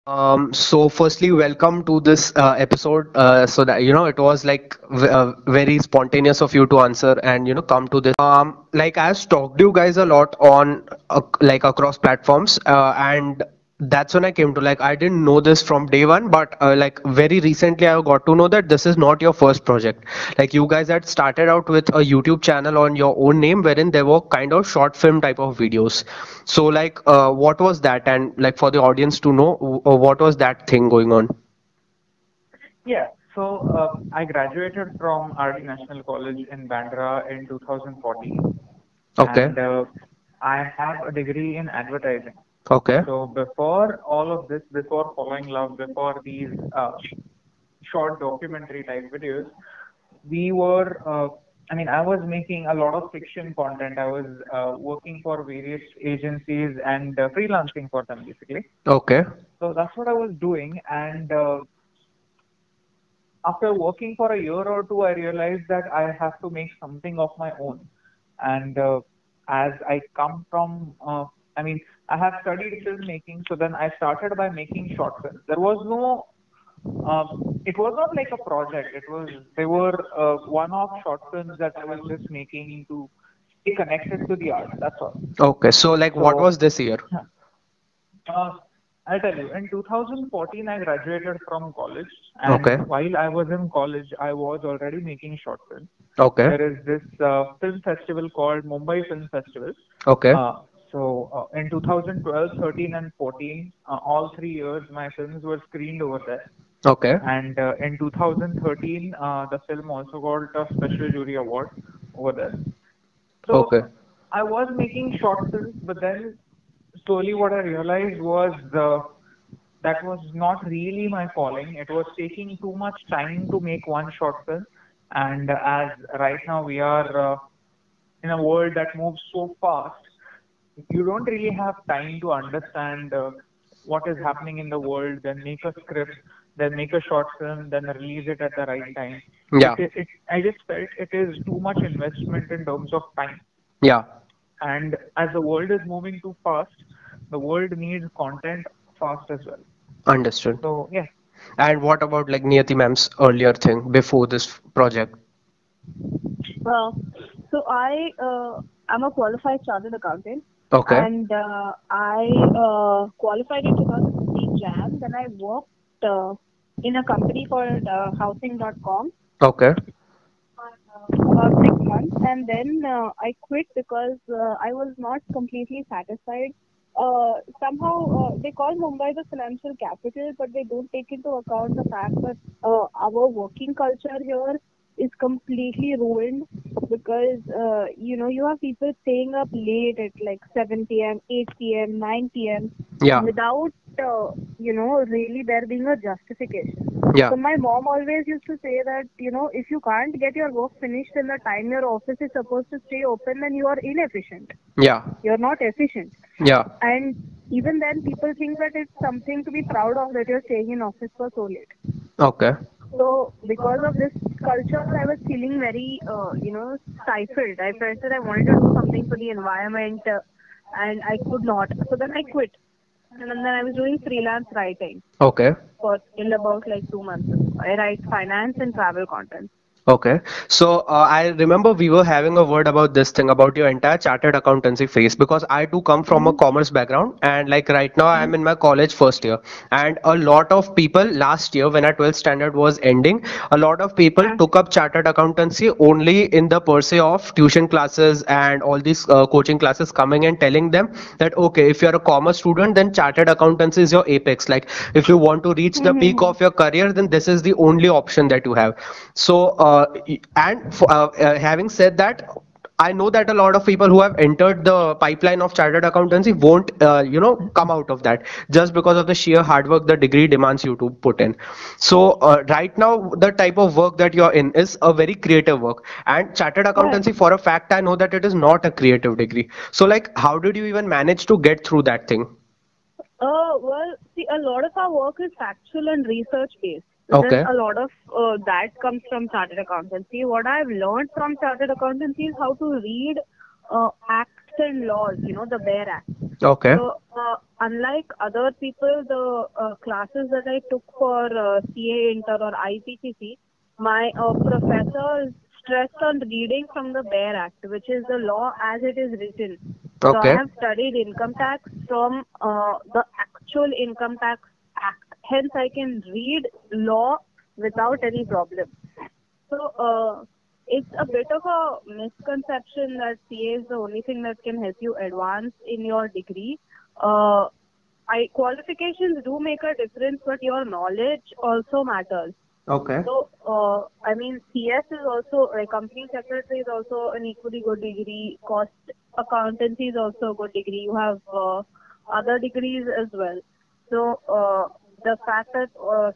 So firstly, welcome to this episode. So that it was like very spontaneous of you to answer and come to this. Like I've stalked you guys a lot on like across platforms, and that's when I came to like I didn't know this from day one, but like very recently I got to know that this is not your first project. Like you guys had started out with a YouTube channel on your own name, wherein there were kind of short film type of videos. So like, what was that? And like for the audience to know, what was that thing going on? Yeah, I graduated from RD National College in Bandra in 2014, Okay. and I have a degree in advertising. Okay. So before all of this, before Following Love, before these short documentary type videos, we were, I was making a lot of fiction content. I was working for various agencies and freelancing for them basically. Okay. So that's what I was doing, and after working for a year or two, I realized that I have to make something of my own. And as I come from, I have studied filmmaking, so then I started by making short films. There was no, it was not like a project. They were one-off short films that I was just making to stay connected to the art. That's all. Okay. So like, what So, was this year? uh, I'll tell you, in 2014, I graduated from college, and Okay. while I was in college, I was already making short films. Okay. There is this film festival called Mumbai Film Festival. Okay. In 2012, 13, and 14, all 3 years, my films were screened over there. Okay. And in 2013, the film also got a special jury award over there. So Okay. I was making short films, but then slowly what I realized was that was not really my calling. It was taking too much time to make one short film. And as right now we are in a world that moves so fast, you don't really have time to understand what is happening in the world, then make a script, then make a short film, then release it at the right time. Yeah. I just felt it is too much investment in terms of time. Yeah. And as the world is moving too fast, the world needs content fast as well. Understood. So yeah. And what about like Niyati ma'am's earlier thing before this project? Uh, so I am a qualified chartered accountant, Okay. and I qualified in 2015 Jan. Then I worked in a company called Housing.com Okay. for about 6 months, and then I quit because I was not completely satisfied. Somehow they call Mumbai the financial capital, but they don't take into account the fact that our working culture here is completely ruined because you have people staying up late at like 7 p.m., 8 p.m., 9 p.m. Yeah. without really there being a justification. Yeah. So my mom always used to say that, if you can't get your work finished in the time your office is supposed to stay open, then you are inefficient. Yeah. You're not efficient. Yeah. And even then, people think that it's something to be proud of that you're staying in office for so late. Okay. So because of this culture, I was feeling very, stifled. I felt that I wanted to do something for the environment, and I could not. So then I quit. And then I was doing freelance writing Okay. for till about like 2 months. I write finance and travel content. Okay. So I remember we were having a word about this thing about your entire chartered accountancy phase because I too come from a Mm-hmm. commerce background and like right now I Mm-hmm. am in my college first year and a lot of people last year when our 12th standard was ending, a lot of people took up chartered accountancy only in the pursuit of tuition classes and all these coaching classes coming and telling them that okay, if you're a commerce student then chartered accountancy is your apex. Like if you want to reach the peak Mm-hmm. of your career then this is the only option that you have. So, having said that, I know that a lot of people who have entered the pipeline of chartered accountancy won't, come out of that just because of the sheer hard work the degree demands you to put in. So, right now, the type of work that you're in is a very creative work, and chartered Correct. accountancy, for a fact, I know that it is not a creative degree. So, like, how did you even manage to get through that thing? Well, see, a lot of our work is factual and research based. So then Okay. a lot of that comes from chartered accountancy. What I've learned from chartered accountancy is how to read, act, and laws, the BEAR Act. Okay. So, unlike other people, the classes that I took for CA Inter or IPCC, my professor stressed on reading from the BEAR Act, which is the law as it is written. So, I Okay. have studied income tax from the actual Income Tax Act. Hence, I can read law without any problem. So, it's a bit of a misconception that CA is the only thing that can help you advance in your degree. Uh, qualifications do make a difference, but your knowledge also matters. Okay. So, I mean, CS is also, like, company secretary is also an equally good degree. Cost accountancy is also a good degree. You have other degrees as well. So, the fact that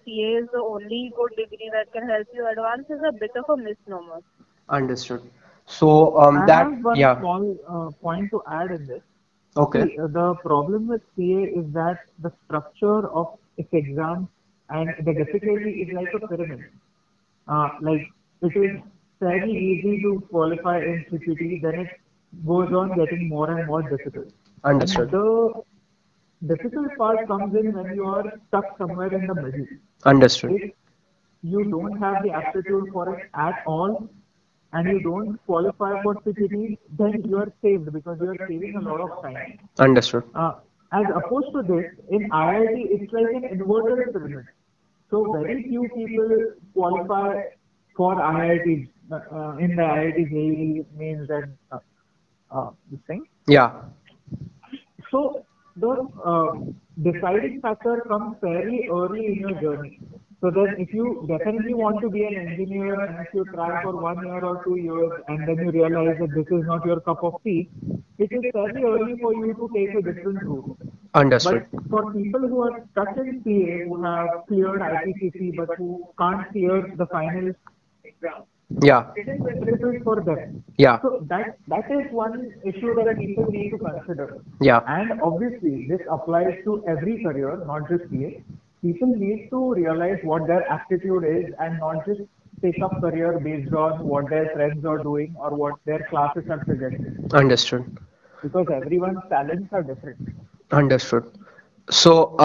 CA is the only good degree that can help you advance is a bit of a misnomer. Understood. So I that have one yeah. small point to add in this. Okay. See, the problem with CA is that the structure of its exam and the difficulty is like a pyramid. Like it is fairly easy to qualify in CPT, then it goes on getting more and more difficult. And Understood. the difficult part comes in when you are stuck somewhere in the middle. Understood. If you don't have the aptitude for it at all and you don't qualify for CPT, then you are saved because you are saving a lot of time. Understood. As opposed to this, in IIT, it's like an inverted pyramid. So very few people qualify for IIT in the IIT JEE means and this thing. Yeah. So the deciding factor comes fairly early in your journey. So then if you definitely want to be an engineer and if you try for 1 year or 2 years and then you realize that this is not your cup of tea, it is fairly early for you to take a different route. Understood. But for people who are stuck in CA, who have cleared IPCC but who can't clear the final exam, Yeah. it is difficult for them. Yeah. So that is one issue that people need to consider. Yeah. And obviously, this applies to every career, not just CA. People need to realize what their aptitude is and not just take up career based on what their friends are doing or what their classes are suggesting. Understood. Because everyone's talents are different. Understood. So,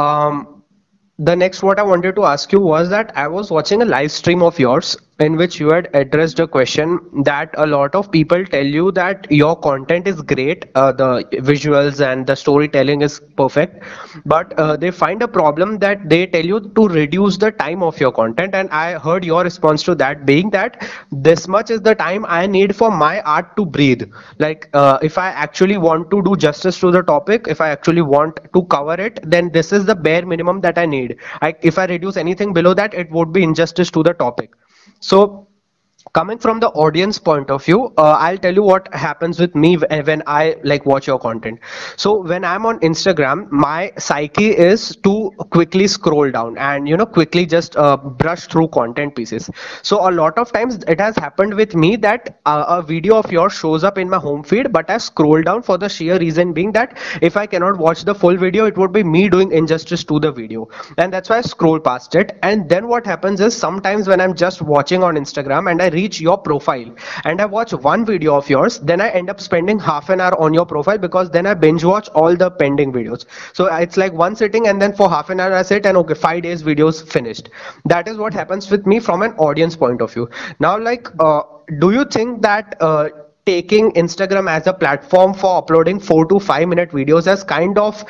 the next what I wanted to ask you was that I was watching a live stream of yours in which you had addressed a question that a lot of people tell you that your content is great, the visuals and the storytelling is perfect, but they find a problem that they tell you to reduce the time of your content. And I heard your response to that being that this much is the time I need for my art to breathe. Like, if I actually want to do justice to the topic, if I actually want to cover it, then this is the bare minimum that I need. If I reduce anything below that, it would be injustice to the topic. So coming from the audience point of view, I'll tell you what happens with me when I like watch your content. So when I'm on Instagram, my psyche is to quickly scroll down and quickly just brush through content pieces. So a lot of times it has happened with me that a video of yours shows up in my home feed, but I scroll down for the sheer reason being that if I cannot watch the full video, it would be me doing injustice to the video, and that's why I scroll past it. And then what happens is sometimes when I'm just watching on Instagram and I reach your profile and I watch one video of yours, then I end up spending half an hour on your profile because then I binge watch all the pending videos. So it's like one sitting, and then for half an hour I sit and okay, 5 days videos finished. That is what happens with me from an audience point of view. Now, like, do you think that taking Instagram as a platform for uploading 4 to 5 minute videos has kind of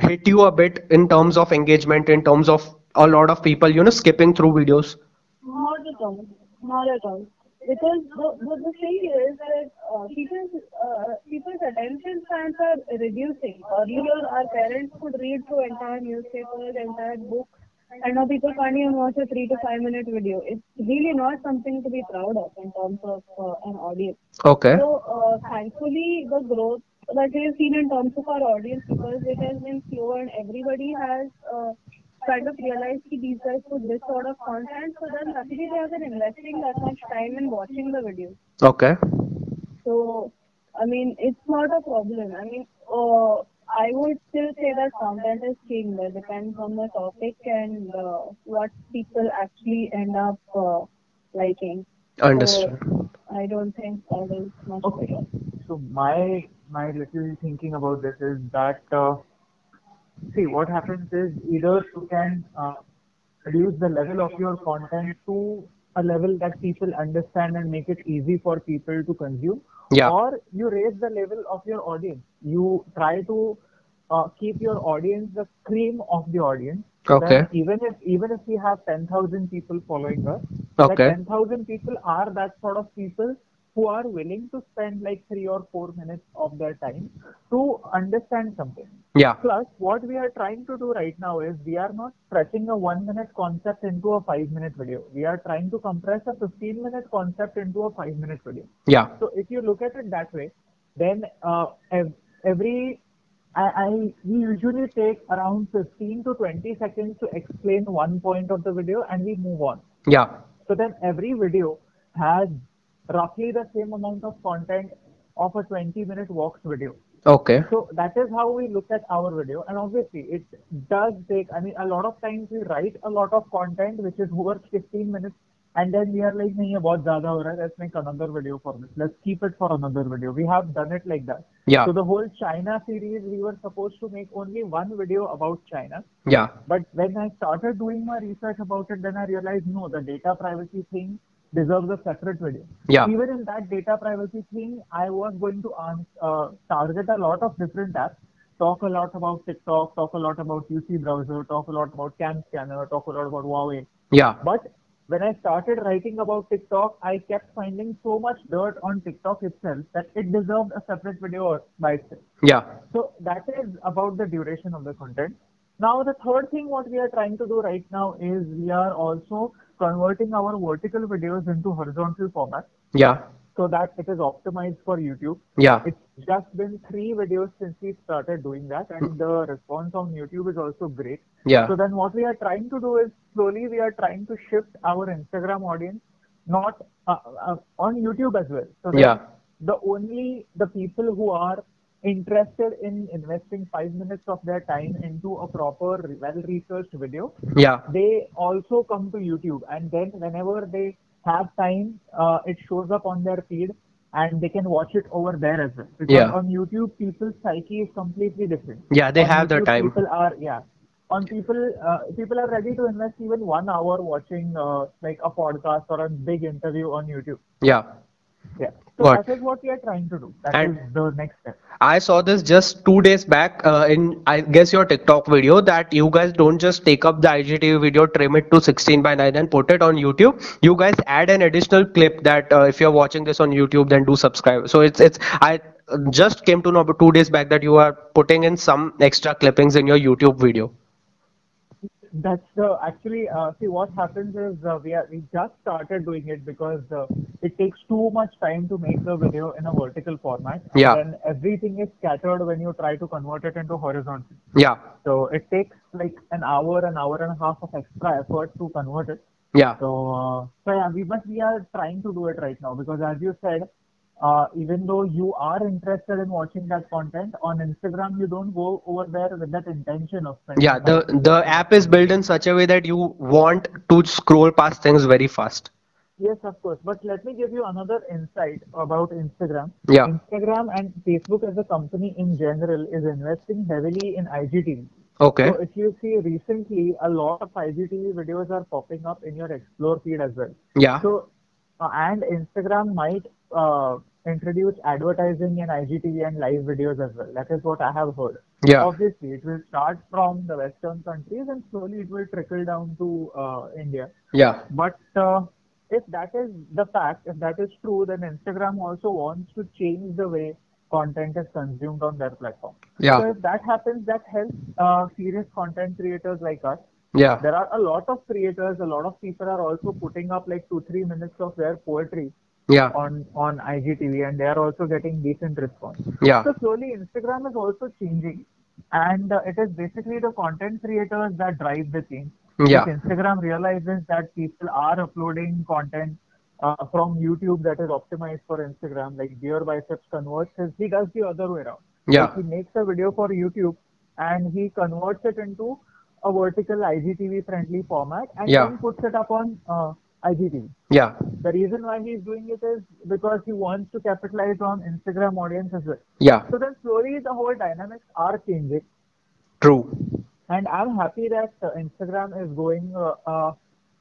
hit you a bit in terms of engagement, in terms of a lot of people, skipping through videos? Not at all. Not at all. Because the thing is that people's attention spans are reducing. Earlier, our parents could read through entire newspapers, entire books, and now people can't even watch a 3 to 5 minute video. It's really not something to be proud of in terms of an audience. Okay. So, thankfully, the growth that we have seen in terms of our audience, because it has been slow and everybody has kind of realized that these guys put this sort of content, so then luckily they have been investing that much time in watching the videos. Okay. So, I mean, it's not a problem. I mean, I would still say that content is king. It depends on the topic and what people actually end up liking. So, Understood. I don't think that is much Okay. better. So my my little thinking about this is that see what happens is either you can reduce the level of your content to a level that people understand and make it easy for people to consume, Yeah. or you raise the level of your audience. You try to keep your audience the cream of the audience. So Okay. then even if we have 10,000 people following us, that Okay. 10,000 people are that sort of people who are willing to spend like 3 or 4 minutes of their time to understand something. Yeah. Plus, what we are trying to do right now is we are not stretching a 1 minute concept into a 5 minute video. We are trying to compress a 15-minute concept into a 5 minute video. Yeah. So if you look at it that way, then every we usually take around 15 to 20 seconds to explain one point of the video and we move on. Yeah. So then every video has roughly the same amount of content of a 20-minute walks video. Okay. So that is how we look at our video. And obviously it does take, I mean, a lot of times we write a lot of content which is worth 15 minutes and then we are like, nahi, ye bahut zyada ho raha hai, let's make another video for this. Let's keep it for another video. We have done it like that. Yeah. So the whole China series, we were supposed to make only one video about China. Yeah. But when I started doing my research about it, then I realized no, the data privacy thing deserves a separate video. Yeah. Even in that data privacy thing, I was going to target a lot of different apps, talk a lot about TikTok, talk a lot about UC browser, talk a lot about Cam Scanner, talk a lot about Huawei. Yeah. But when I started writing about TikTok, I kept finding so much dirt on TikTok itself that it deserved a separate video by itself. Yeah. So that is about the duration of the content. Now the third thing what we are trying to do right now is we are also converting our vertical videos into horizontal format Yeah. so that it is optimized for YouTube. Yeah. It's just been 3 videos since we started doing that and the response on YouTube is also great. Yeah. So then what we are trying to do is slowly we are trying to shift our Instagram audience not on YouTube as well. So then Yeah. the people who are interested in investing 5 minutes of their time into a proper well-researched video, Yeah. they also come to YouTube and then whenever they have time, it shows up on their feed and they can watch it over there as well. Because Yeah. on YouTube, people's psyche is completely different. Yeah, they On have the YouTube, time. People are ready to invest even 1 hour watching like a podcast or a big interview on YouTube. Yeah. Yeah. So Got. that is what we are trying to do. That And is the next step. I saw this just 2 days back in, I guess, your TikTok video that you guys don't just take up the IGTV video, trim it to 16:9 and put it on YouTube. You guys add an additional clip that if you're watching this on YouTube, then do subscribe. So it's I just came to know about 2 days back that you are putting in some extra clippings in your YouTube video. That's actually see what happens is we just started doing it because it takes too much time to make the video in a vertical format and Yeah. then everything is scattered when you try to convert it into horizontal. Yeah. So it takes like an hour and a half of extra effort to convert it. Yeah. So yeah, we are trying to do it right now because as you said, even though you are interested in watching that content on Instagram, you don't go over there with that intention of spending Yeah. The time. the app is built in such a way that you want to scroll past things very fast. Yes, of course. But let me give you another insight about Instagram. Yeah. Instagram and Facebook as a company in general is investing heavily in IGTV. Okay. So if you see recently, a lot of IGTV videos are popping up in your Explore feed as well. Yeah. So, and Instagram might introduce advertising in IGTV and live videos as well. That is what I have heard. Yeah. Obviously, it will start from the Western countries and slowly it will trickle down to India. Yeah. But if that is the fact, if that is true, then Instagram also wants to change the way content is consumed on their platform. Yeah. So if that happens, that helps serious content creators like us. Yeah. There are a lot of creators, a lot of people are also putting up like 2-3 minutes of their poetry Yeah. on IGTV and they are also getting decent response. Yeah. So slowly Instagram is also changing and it is basically the content creators that drive the change. Yeah. If Instagram realizes that people are uploading content from YouTube that is optimized for Instagram, like Beer Biceps converts he does the other way around. Yeah. Like he makes a video for YouTube and he converts it into a vertical IGTV friendly format and Yeah. then puts it up on IGTV. Yeah. The reason why he's doing it is because he wants to capitalize on Instagram audience as well. Yeah. So then slowly the whole dynamics are changing, True. and I'm happy that Instagram is going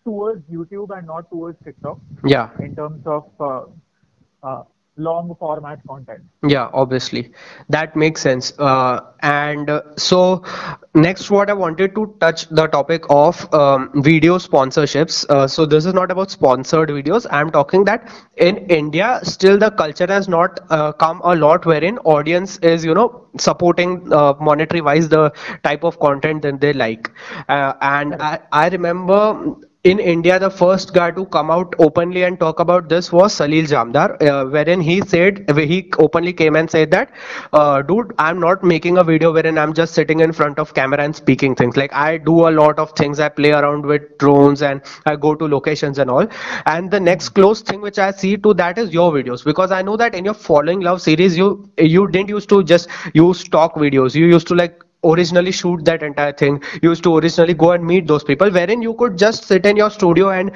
towards YouTube and not towards TikTok Yeah. in terms of uh, long format content. Yeah, obviously. That makes sense. And so, next, what I wanted to touch the topic of video sponsorships. So, this is not about sponsored videos. I'm talking that in India, still the culture has not come a lot wherein audience is, supporting monetary wise the type of content that they like. And Correct. I remember in India, the first guy to come out openly and talk about this was Salil Jamdar, wherein he openly came and said that, dude, I'm not making a video wherein I'm just sitting in front of camera and speaking things. Like I do a lot of things. I play around with drones and I go to locations and all. And the next close thing which I see to that is your videos, because I know that in your Following Love series, you didn't used to just use stock videos. You used to like originally shoot that entire thing. You used to originally go and meet those people, wherein you could just sit in your studio and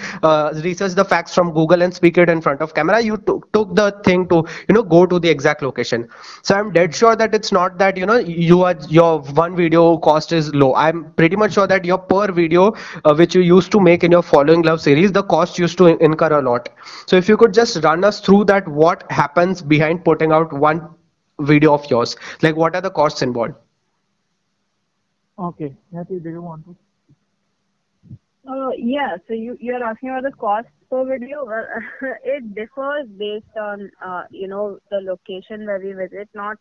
research the facts from Google and speak it in front of camera. You took the thing to go to the exact location. So I'm dead sure that it's not that your one video cost is low. I'm pretty much sure that your per video which you used to make in your Following Love series, the cost used to incur a lot. So if you could just run us through that, what happens behind putting out one video of yours, like what are the costs involved? Okay, Yati, do you want to? Yeah, so you're asking about the cost per video. Well, it differs based on the location where we visit. Not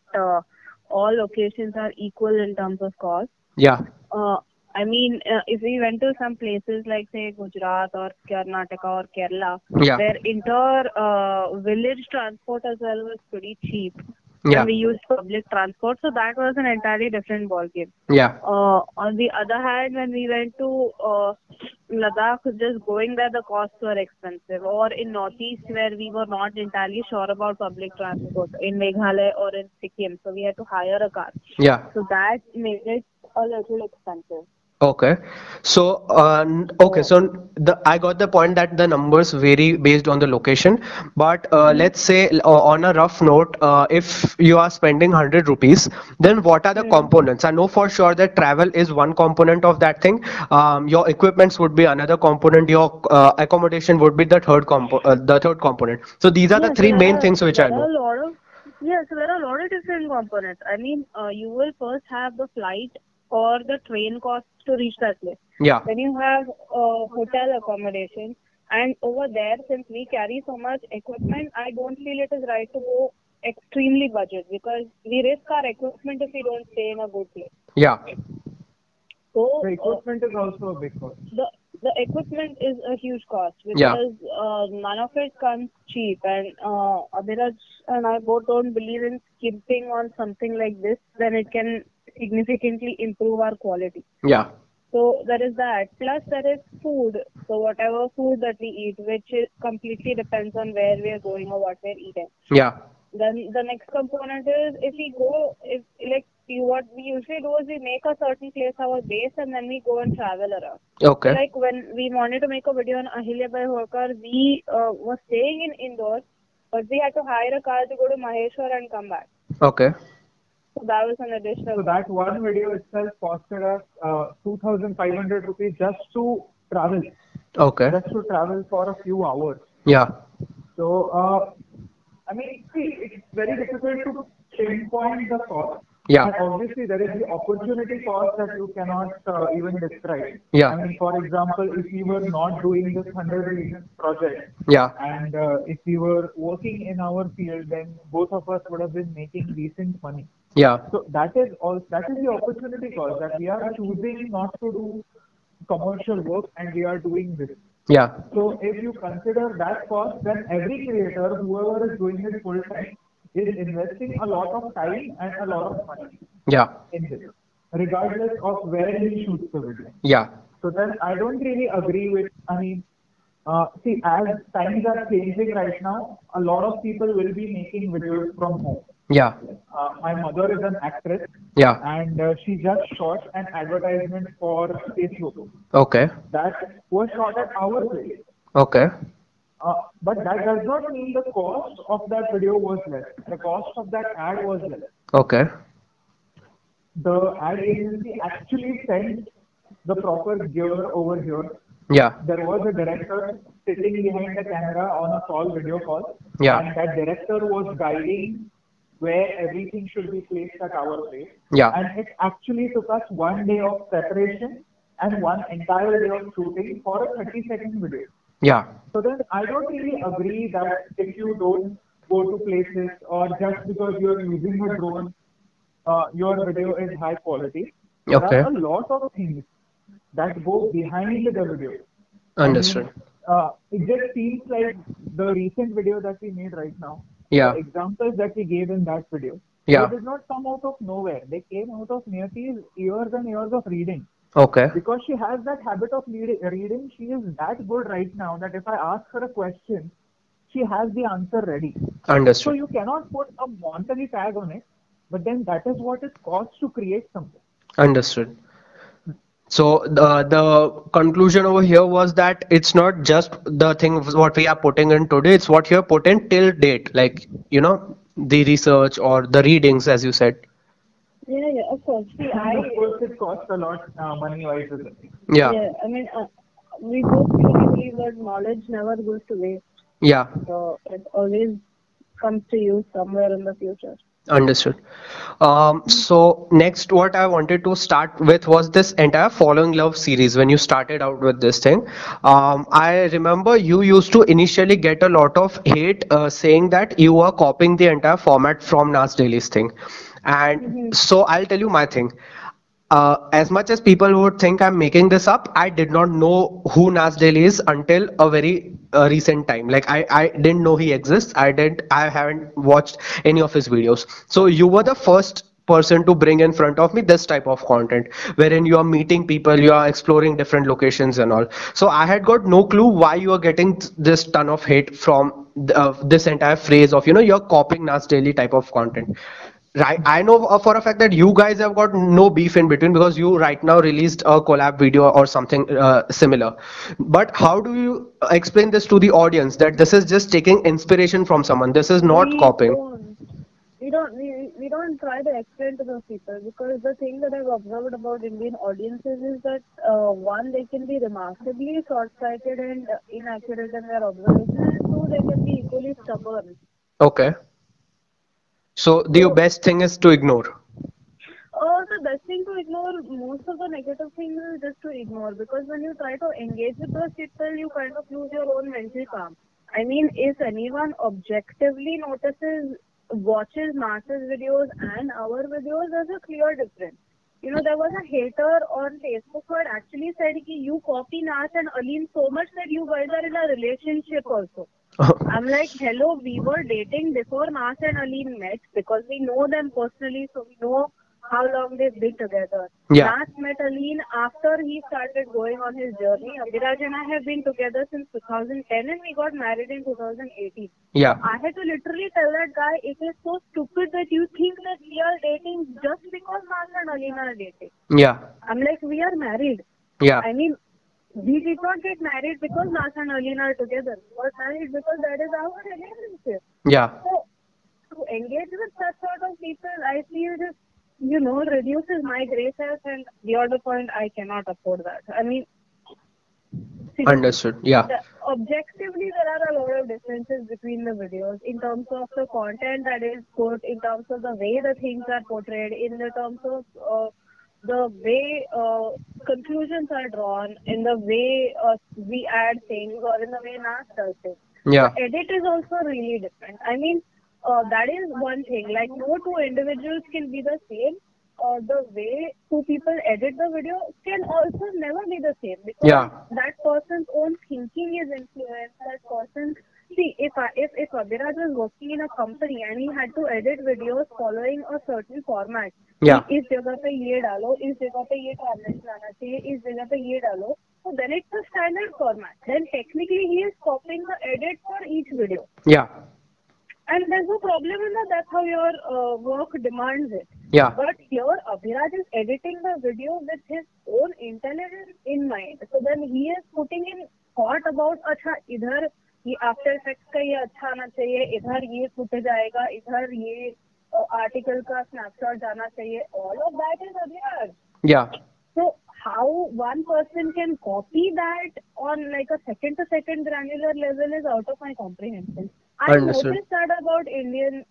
all locations are equal in terms of cost. Yeah. Uh, I mean, if we went to some places like say Gujarat or Karnataka or Kerala, Yeah. where inter village transport as well was pretty cheap, Yeah. and we used public transport, so that was an entirely different ballgame. Yeah. On the other hand, when we went to Ladakh, just going there, the costs were expensive. Or in Northeast, where we were not entirely sure about public transport, in Meghalaya or in Sikkim, so we had to hire a car. Yeah. So that made it a little expensive. Okay. So, I got the point that the numbers vary based on the location. But let's say on a rough note, if you are spending 100 rupees, then what are the components? I know for sure that travel is one component of that thing. Your equipments would be another component. Your accommodation would be the third component. So these are the Yes, three main things which I there are know. a lot of so there are a lot of different components. I mean, you will first have the flight or the train costs to reach that place. Yeah. Then you have hotel accommodation, and over there, since we carry so much equipment, I don't feel it is right to go extremely budget, because we risk our equipment if we don't stay in a good place. Yeah. So The equipment is also a big cost. the equipment is a huge cost, Yeah. because none of it comes cheap, and Abhiraj and I both don't believe in skimping on something like this. Then it can significantly improve our quality. Yeah. So there is that. Plus there is food. So whatever food that we eat, which completely depends on where we are going or what we're eating. Yeah. Then the next component is, what we usually do is we make a certain place our base, and then we go and travel around. Okay. Like when we wanted to make a video on Ahilyabai Holkar, we were staying in Indore, but we had to hire a car to go to Maheshwar and come back. Okay. So that was an additional. So that one video itself costed us 2,500 rupees just to travel. Okay. Just to travel for a few hours. Yeah. So, I mean, see, it's very difficult to pinpoint the cost. Yeah. And obviously, there is the opportunity cost that you cannot even describe. Yeah. I mean, for example, if we were not doing this 100 Regions project, Yeah. and if we were working in our field, then both of us would have been making decent money. Yeah. So that is the opportunity cost, that we are choosing not to do commercial work and we are doing this. Yeah. So if you consider that cost, then every creator, whoever is doing it full time, is investing a lot of time and a lot of money Yeah. in this, regardless of where he shoots the video. Yeah. So then I don't really agree with, I mean, see, as times are changing right now, a lot of people will be making videos from home. Yeah. My mother is an actress, Yeah. and she just shot an advertisement for Facebook. Okay. That was shot at our place. Okay. But that does not mean the cost of that video was less. The cost of that ad was less. Okay. The ad agency actually sent the proper gear over here. Yeah. There was a director sitting behind the camera on a call, video call, Yeah. and that director was guiding where everything should be placed at our place. Yeah. And it actually took us 1 day of preparation and one entire day of shooting for a 30-second video. Yeah. So then I don't really agree that if you don't go to places or just because you're using a drone, your video is high quality. There are Okay. a lot of things that go behind the video. I mean, Understood. it just seems like the recent video that we made right now, the Yeah. examples that we gave in that video, they Yeah. did not come out of nowhere. They came out of Niyati's years and years of reading. Okay. Because she has that habit of reading, she is that good right now that if I ask her a question, she has the answer ready. So Understood. you cannot put a monetary tag on it, but then that is what it costs to create something. Understood. So the conclusion over here was that it's not just the thing what we are putting in today, it's what you have put in till date, like, the research or the readings, as you said. Yeah, of course. See, And of course, it costs a lot money-wise as well. Yeah. I mean, we both truly believe that knowledge never goes to waste. Yeah. So it always comes to use somewhere in the future. Understood. So next, what I wanted to start with was this entire Following Love series. When you started out with this thing, I remember you used to initially get a lot of hate, saying that you are copying the entire format from Nas Daily's thing. And so I'll tell you my thing. As much as people would think I'm making this up, I did not know who Nas Daily is until a very recent time. Like I didn't know he exists. I haven't watched any of his videos. So you were the first person to bring in front of me this type of content wherein you are meeting people, you are exploring different locations and all. So I had got no clue why you are getting this ton of hate from this entire phrase of, you're copying Nas Daily type of content. Right, I know for a fact that you guys have got no beef in between because you right now released a collab video or something similar. But how do you explain this to the audience that this is just taking inspiration from someone? This is not We copying. don't. We don't try to explain to those people because the thing that I've observed about Indian audiences is that one, they can be remarkably short-sighted and inaccurate in their observation, and two, they can be equally stubborn. Okay. So the So best thing is to ignore. the best thing to ignore, most of the negative things is just to ignore because when you try to engage with those people, you kind of lose your own mental calm. I mean, if anyone objectively notices, watches Mas's videos and our videos, there's a clear difference. There was a hater on Facebook who had actually said ki you copy Nas and Aleen so much that you guys are in a relationship also. I'm like, hello, we were dating before Nas and Aleen met because we know them personally, so we know how long they've been together. Yeah. Nas met Aleen after he started going on his journey. Abhiraj and I have been together since 2010 and we got married in 2018. Yeah. I had to literally tell that guy, it is so stupid that you think that we are dating just because Nas and Aleen are dating. Yeah. I'm like, we are married. Yeah. I mean, we did not get married because Nas and Aleen are together. We got married because that is our relationship. Yeah. So, to engage with such sort of people, I feel just, reduces my grace and beyond the point, I cannot afford that. I mean, seriously, Understood. Yeah. objectively, there are a lot of differences between the videos in terms of the content that is put, in terms of the way the things are portrayed, in the terms of the way conclusions are drawn, in the way we add things, or in the way Nas does things. Yeah. The edit is also really different. I mean, that is one thing. Like, no two individuals can be the same. The way two people edit the video can also never be the same because Yeah. that person's own thinking is influenced. That person, see, if Abhiraj was working in a company and he had to edit videos following a certain format, Yeah. इस जगह पे ये डालो, इस जगह पे ये transition आना चाहिए, इस जगह पे ये डालो, so then it's a standard format. Then technically he is copying the edit for each video. Yeah. And there's no problem in that. That's how your work demands it. Yeah. But here, Abhiraj is editing the video with his own intelligence in mind. So then he is putting in thought about अच्छा इधर ये after effects का ये अच्छा आना चाहिए, इधर ये फुटेज आएगा, इधर ये आर्टिकल का स्नैपशॉट जाना चाहिए. All of that is there. Yeah. So how one person can copy that on like a second to second granular level is out of my comprehension. I Understood. noticed that about Indian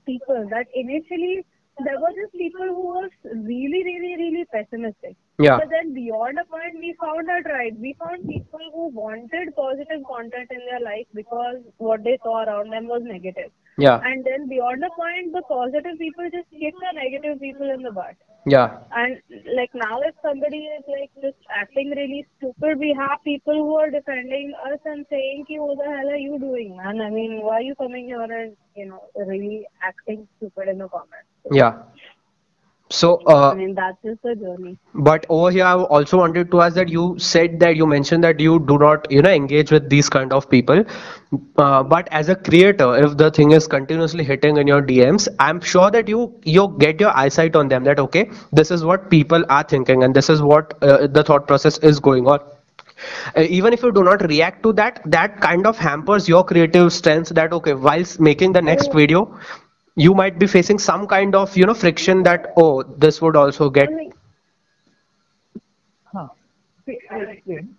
people, that initially there were just people who were really pessimistic. Yeah. But then beyond a point, we found that right. We found people who wanted positive content in their life because what they saw around them was negative. Yeah. And then beyond a point, the positive people just kick the negative people in the butt. Yeah. And like now, if somebody is like just acting really stupid, we have people who are defending us and saying, "Ki, what the hell are you doing, man? I mean, why are you coming here and really acting stupid in the comments?" Yeah. So, I mean, that's just the journey. but over here, I also wanted to ask that you said that you mentioned that you do not, engage with these kind of people. But as a creator, if the thing is continuously hitting in your DMs, I'm sure that you get your eyesight on them. That okay, this is what people are thinking, and this is what the thought process is going on. Even if you do not react to that, that kind of hampers your creative strengths. That okay, whilst making the next video, you might be facing some kind of friction that oh, this would also I get. mean, Huh. See, I'll explain.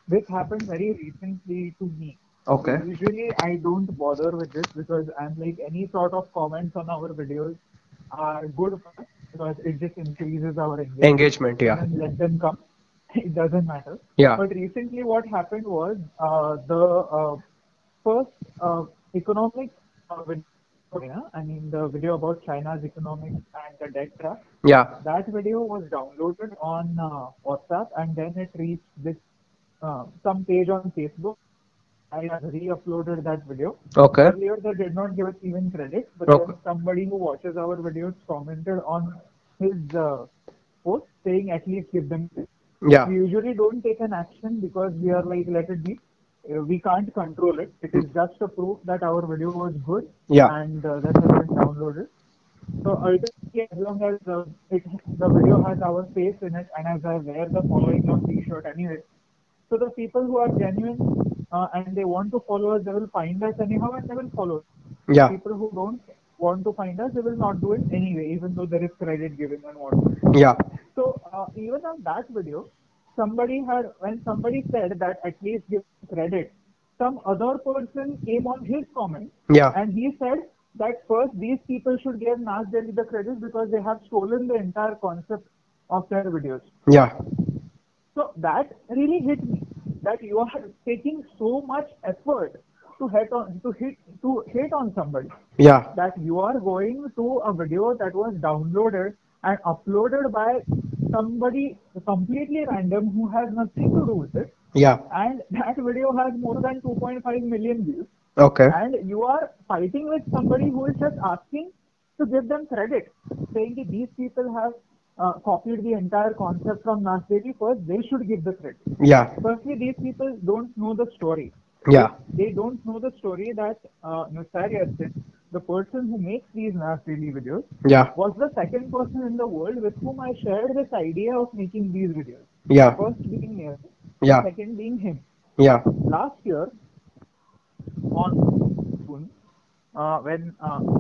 This happened very recently to me. Okay. Usually, I don't bother with this because I'm like any sort of comments on our videos are good for us because it just increases our engagement. Engagement, yeah. And then let them come. It doesn't matter. Yeah. But recently, what happened was the first economic video. I mean, the video about China's economics and the debt trap. Yeah. That video was downloaded on WhatsApp and then it reached this some page on Facebook. I have re-uploaded that video. Okay. Earlier they did not give us even credit, but Okay. then somebody who watches our videos commented on his post saying at least give them credit. Yeah. We usually don't take an action because we are like let it be. We can't control it. It is just a proof that our video was good Yeah. and that has been downloaded. So ultimately, as long as the video has our face in it, and as I wear the following on T-shirt anyway, so the people who are genuine and they want to follow us, they will find us anyhow and they will follow us. Yeah. People who don't want to find us, they will not do it anyway, even though there is credit given and whatnot. Yeah. So even on that video, when somebody said that at least give credit, some other person came on his comment Yeah. and he said that first these people should give Nas Delhi the credit because they have stolen the entire concept of their videos. Yeah. So that really hit me that you are taking so much effort to hate on somebody, Yeah. that you are going to a video that was downloaded and uploaded by somebody completely random who has nothing to do with it, Yeah. and that video has more than 2.5 million views, Okay. and you are fighting with somebody who is just asking to give them credit, saying that these people have copied the entire concept from Nas Daily. First, they should give the credit. Yeah. Firstly, these people don't know the story. Yeah. They don't know the story that Nusar Yassin, the person who makes these Nas Daily videos, Yeah. was the second person in the world with whom I shared this idea of making these videos. Yeah. First being Neil, Yeah. second being him. Yeah. Last year, on June, when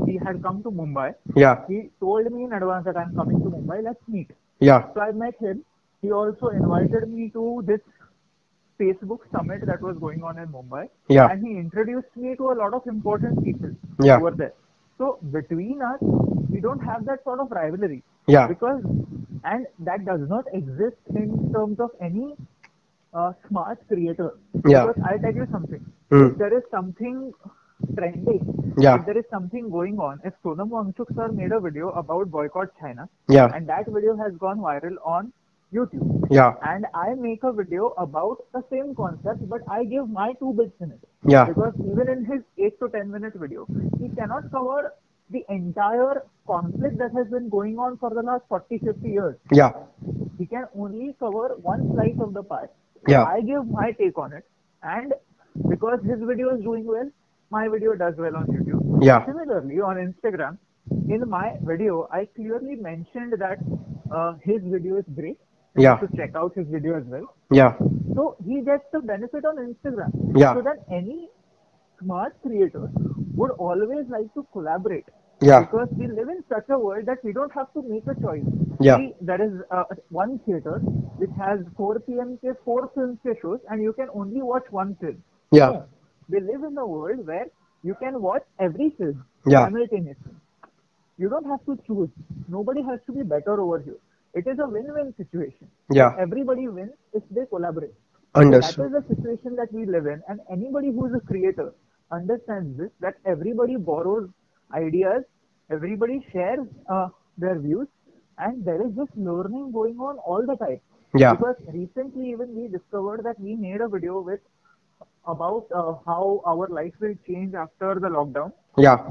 he had come to Mumbai, Yeah. he told me in advance that I'm coming to Mumbai, let's meet. Yeah. So I met him. He also invited me to this Facebook summit that was going on in Mumbai. Yeah. And he introduced me to a lot of important people Yeah. who were there. So between us, we don't have that sort of rivalry. Yeah. And that does not exist in terms of any smart creator. Yeah. Because I'll tell you something. Hmm. If there is something trending, Yeah. if there is something going on, if Sonam Wangchuk sir made a video about boycott China, Yeah. and that video has gone viral on YouTube, Yeah. and I make a video about the same concept, but I give my 2 bits in it. Yeah. Because even in his 8 to 10 minute video, he cannot cover the entire conflict that has been going on for the last 40, 50 years. Yeah. He can only cover one slice of the pie. Yeah. I give my take on it, and because his video is doing well, my video does well on YouTube. Yeah. Similarly, on Instagram, in my video, I clearly mentioned that his video is great. Yeah. To check out his video as well. Yeah. So So he gets the benefit on Instagram. Yeah. So then any smart creator would always like to collaborate Yeah. because we live in such a world that we don't have to make a choice. Yeah. See, there is one theater which has 4 p.m. ke 4 films ke shows and you can only watch one film. Yeah. No, we live in a world where you can watch every film Yeah. simultaneously. You don't have to choose. Nobody has to be better over here. It is a win-win situation. Yeah. Everybody wins if they collaborate. So that Understood. is the situation that we live in, and anybody who is a creator understands this, that everybody borrows ideas, everybody shares their views, and there is this learning going on all the time. Yeah. Because recently even we discovered that we made a video with about how our life will change after the lockdown, Yeah.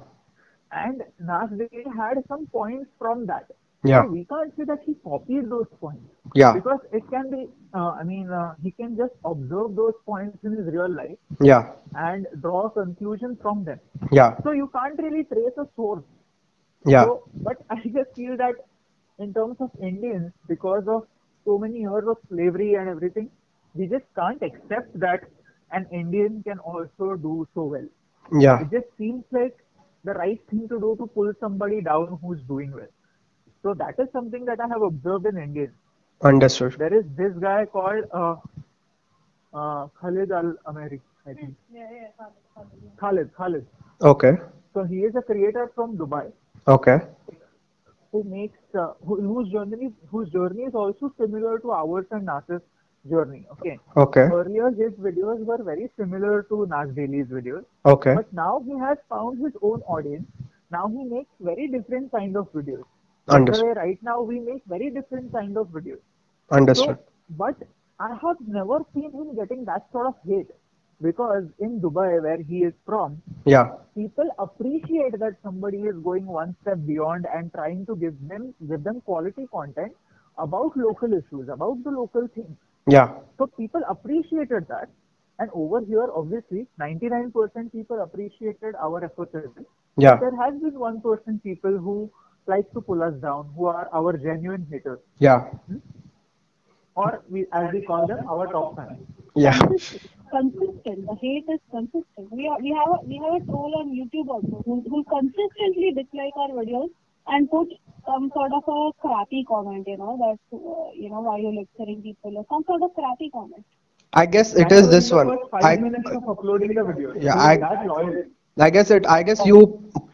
and Nas Daily had some points from that. Yeah. So we can't say that he copied those points Yeah. because it can be, he can just observe those points in his real life Yeah. and draw a conclusion from them. Yeah. So you can't really trace a source. Yeah. So, but I just feel that in terms of Indians, because of so many years of slavery and everything, we just can't accept that an Indian can also do so well. Yeah. It just seems like the right thing to do to pull somebody down who's doing well. So that is something that I have observed in Indians. Understood. There is this guy called Khalid Al Ameri, I think. Khalid. Okay. So he is a creator from Dubai Okay. who makes whose journey is also similar to ours and Nas's journey. Okay. Okay. Earlier his videos were very similar to Nas Daily's videos, Okay. but now he has found his own audience. Now he makes very different kind of videos. Just the Understood. way right now we make very different kind of videos. Understood. So, but I have never seen him getting that sort of hate because in Dubai, where he is from, Yeah. people appreciate that somebody is going one step beyond and trying to give them quality content about local issues, about the local things. Yeah. So people appreciated that, and over here, obviously, 99% people appreciated our efforts as well. Yeah. But there has been 1% people who like to pull us down, who are our genuine haters, Yeah. or as we call them, our top fans. Yeah. Consistent. The hate is consistent. We have a troll on YouTube also who consistently dislike our videos and put some sort of a crappy comment. That why you're lecturing people or some sort of crappy comment. I guess it That is was in this the one. first five I minutes of uploading the video. yeah. He is that loyal. I guess you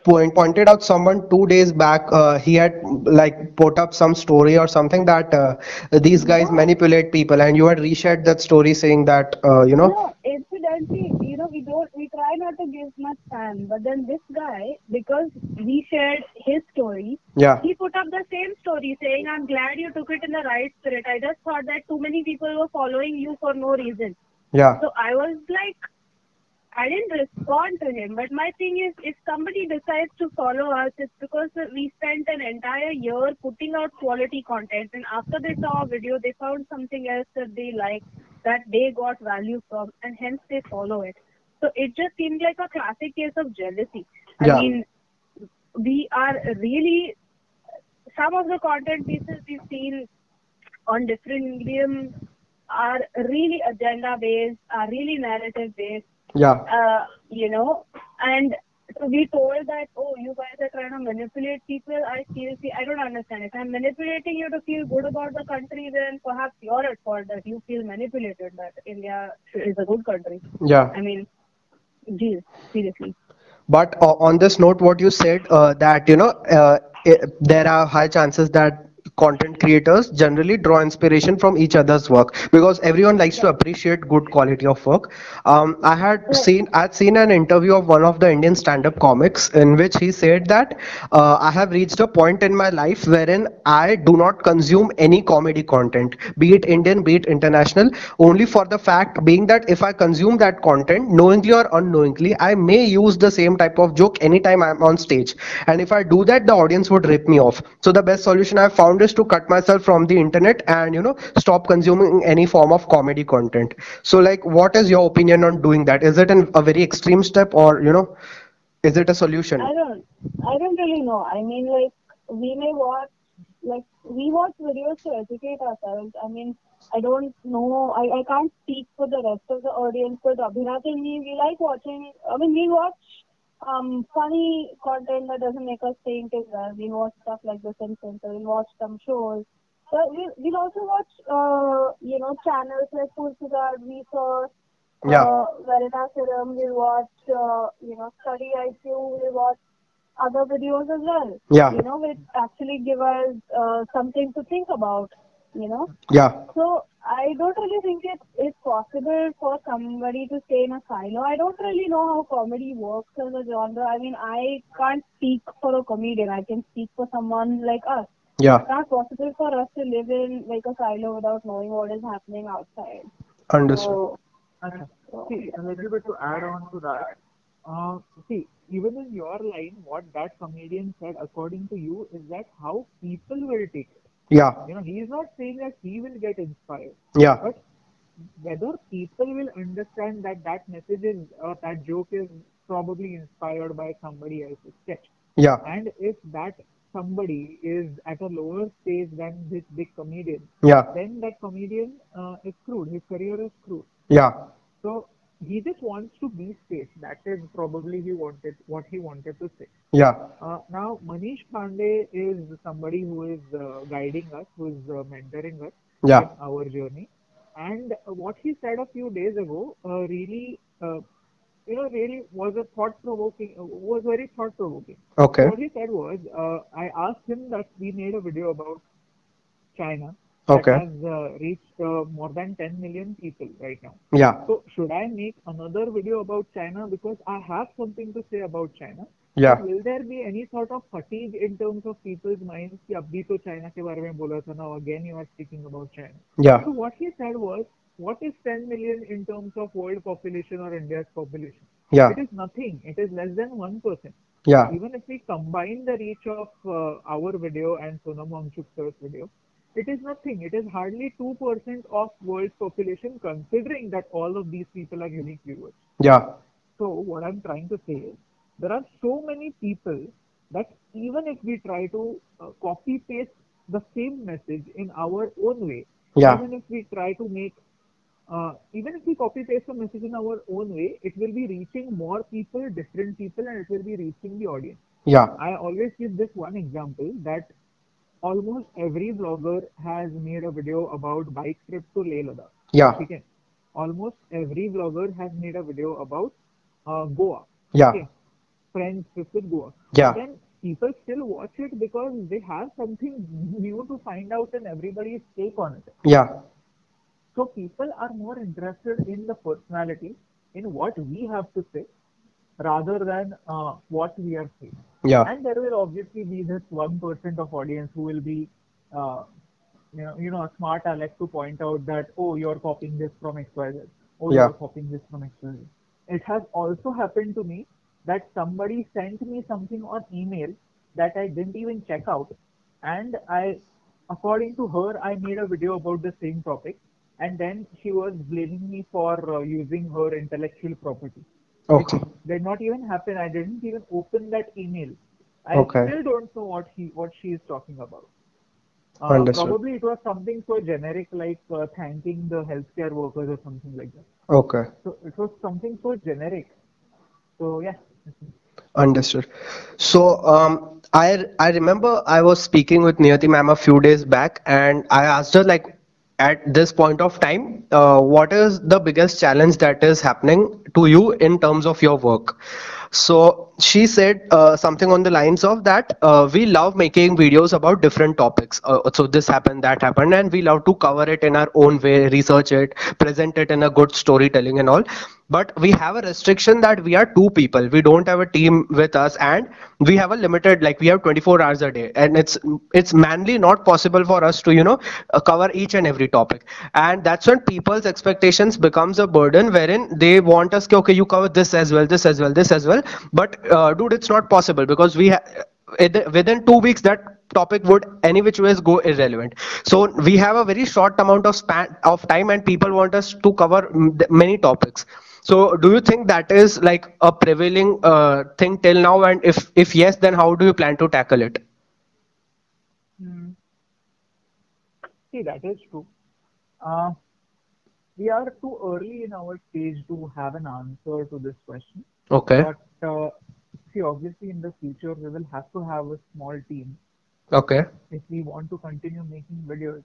pointed out someone 2 days back. He had like put up some story or something that these guys Yeah. manipulate people, and you had reshared that story saying that No, incidentally, we try not to give much time, but then this guy, because we shared his story, yeah. he put up the same story saying, I'm glad you took it in the right spirit. I just thought that too many people were following you for no reason. Yeah. So I was like, I didn't respond to him, but my thing is, if somebody decides to follow us, it's because we spent an entire year putting out quality content, and after they saw a video, they found something else that they like, that they got value from, and hence they follow it. So it just seemed like a classic case of jealousy. I Yeah. mean, we are really, some of the content pieces we've seen on different mediums are really agenda based, are really narrative based, Yeah. and to be told that, oh, you guys are trying to manipulate people, I don't understand. If I'm manipulating you to feel good about the country, then perhaps you're at fault that you feel manipulated that India is a good country. Yeah. I mean, geez, seriously. But on this note, what you said that there are high chances that content creators generally draw inspiration from each other's work because everyone likes to appreciate good quality of work. I'd seen an interview of one of the Indian stand-up comics in which he said that I have reached a point in my life wherein I do not consume any comedy content, be it Indian, be it international, only for the fact being that if I consume that content, knowingly or unknowingly, I may use the same type of joke anytime I'm on stage. And if I do that, the audience would rip me off. So the best solution I've found is to cut myself from the internet and stop consuming any form of comedy content. So like, what is your opinion on doing that? Is it a very extreme step, or is it a solution? I don't really know. I mean, like, we watch videos to educate ourselves. I mean, I don't know. I can't speak for the rest of the audience, but Abhinav and me, we like watching. I mean, we watch funny content that doesn't make us think as well. We watch stuff like The Simpsons. Or we watch some shows. But we'll also watch, channels like Pulsar, Resource, Yeah, Veritasirum. We'll watch, Study IQ. We'll watch other videos as well. yeah, Which actually give us something to think about. You know. yeah, So I don't really think it is possible for somebody to stay in a silo. I don't really know how comedy works as a genre. I mean, I can't speak for a comedian. I can speak for someone like us. It's yeah. not possible for us to live in like a silo without knowing what is happening outside. Understood. So, Acha. See, yeah. a little bit to add on to that. See, even in your line, what that comedian said, according to you, is that how people will take it. Yeah, He is not saying that he will get inspired, yeah, but whether people will understand that that message is or that joke is probably inspired by somebody else's sketch. yeah, And if that somebody is at a lower stage than this big comedian, yeah, then that comedian is screwed. His career is screwed. yeah, So he just wants to be safe. That is probably what he wanted to say. yeah, Now, Manish Pandey is somebody who is guiding us, who is mentoring us yeah. in our journey. And what he said a few days ago really was a was very thought provoking. So Okay, what he said was, I asked him that we made a video about China that okay, has reached more than 10 million people right now. yeah, So should I make another video about China because I have something to say about China? But yeah, will there be any sort of fatigue in terms of people's minds कि अभी तो China के बारे में बोला था now again you are speaking about China. yeah, So what he said was, what is 10 million in terms of world population or India's population? yeah, It is nothing. It is less than 1%. yeah, Even if we combine the reach of our video and Sonam Wangchuk's video, it is nothing. It is hardly 2% of world's population, considering that all of these people are unique viewers. yeah, So what I'm trying to say is, there are so many people that even if we try to copy paste the same message in our own way, yeah, even if we try to make even if we copy paste the message in our own way, it will be reaching more people, different people, and it will be reaching the audience. yeah, I always give this one example that almost every vlogger has made a video about bike trip to Leh Ladakh. yeah, Okay. Almost every vlogger has made a video about Goa. yeah, Okay. Friends trip with Goa. yeah, But then people still watch it because they have something new to find out and everybody's take on it. yeah, So people are more interested in the personality, in what we have to say, rather than what we are saying. yeah, And there will obviously be this 1% of audience who will be, uh, smart Alex to point out that, oh, you're copying this from XYZ. Oh, yeah, you're copying this from XYZ. It has also happened to me that somebody sent me something on email that I didn't even check out, and according to her, I made a video about the same topic, and then she was blaming me for using her intellectual property, which okay, did not even happen. I didn't even open that email. I okay, still don't know what she is talking about. understood. Probably it was something so generic like thanking the healthcare workers or something like that. Okay, So it was something so generic. So yeah. understood. So, I remember I was speaking with Niyati ma'am a few days back, and I asked her like, at this point of time, what is the biggest challenge that is happening to you in terms of your work? So she said something on the lines of that we love making videos about different topics. So this happened, that happened, and we love to cover it in our own way, research it, present it in a good storytelling and all. But we have a restriction that we are two people. We don't have a team with us, and we have a limited, like we have 24 hours a day, and it's manly not possible for us to cover each and every topic. And that's when people's expectations becomes a burden, wherein they want us, okay, you cover this as well, this as well, this as well. But dude, it's not possible because within 2 weeks that topic would any which ways go irrelevant. So we have a very short amount of span of time, and people want us to cover many topics. So do you think that is like a prevailing thing till now? And if yes, then how do you plan to tackle it? Hmm. See, that is true. Uh, we are too early in our stage to have an answer to this question. Okay. But see, obviously, in the future, we will have to have a small team Okay. if we want to continue making videos.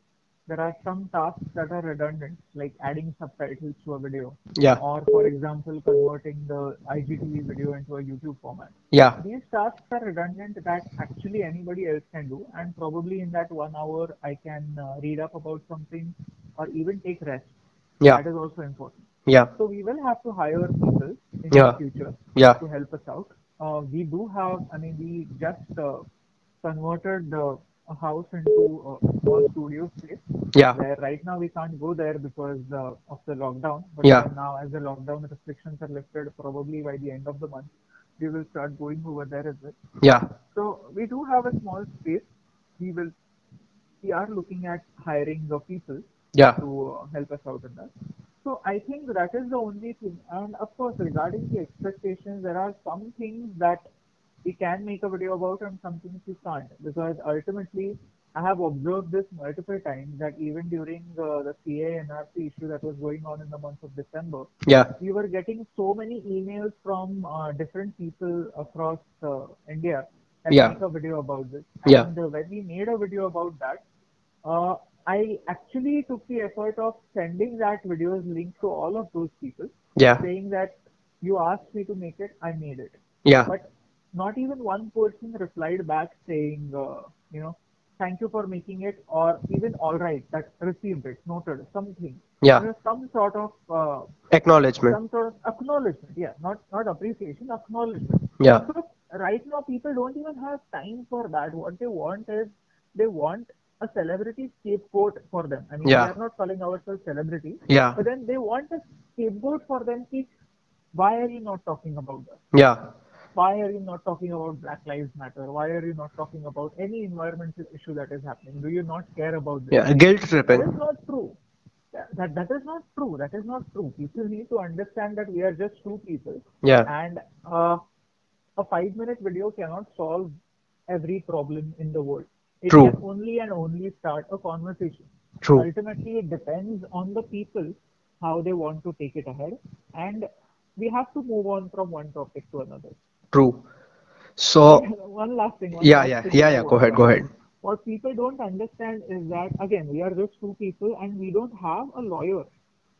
There are some tasks that are redundant, like adding subtitles to a video, Yeah. or for example, converting the IGTV video into a YouTube format. Yeah. These tasks are redundant that actually anybody else can do, and probably in that 1 hour, I can read up about something or even take rest. Yeah. That is also important. Yeah. So we will have to hire people in the Yeah. future Yeah. to help us out. We do have, I mean, we just converted a house into a small studio space Yeah. where right now we can't go there because of the lockdown. But Yeah. then now, as the lockdown restrictions are lifted, probably by the end of the month, we will start going over there as well. Yeah. So we do have a small space. We will we are looking at hiring the people Yeah. to help us out in that. So I think that is the only thing. And of course, regarding the expectations, there are some things that we can make a video about and some things we can't. Because ultimately, I have observed this multiple times that even during the CA NRC issue that was going on in the month of December, Yeah. we were getting so many emails from different people across India that Yeah. make a video about this. Yeah. And when we made a video about that, uh, I actually took the effort of sending that video's link to all of those people, Yeah. saying that you asked me to make it, I made it. Yeah. But not even one person replied back saying, thank you for making it, or even all right, that received it, noted, something. Yeah. You know, Acknowledgement. some sort of acknowledgement. Yeah, not appreciation, acknowledgement. Yeah. So right now, people don't even have time for that. What they want is they want a celebrity scapegoat for them. I mean, we Yeah. are not calling ourselves celebrities, Yeah. but then they want a scapegoat for them. Ki, why are you not talking about this? Yeah. Why are you not talking about Black Lives Matter? Why are you not talking about any environmental issue that is happening? Do you not care about this? Yeah. Guilt That tripping. is not true. That is not true. That is not true. People need to understand that we are just two people, Yeah. and a 5 minute video cannot solve every problem in the world. It can True. only and only start a conversation. True. Ultimately, it depends on the people how they want to take it ahead, and we have to move on from one topic to another. True. But So, one yeah. last Yeah. thing Yeah. that I Yeah. Go want to ahead. Go add. ahead. What people don't understand is that again we are just two people and we don't have a lawyer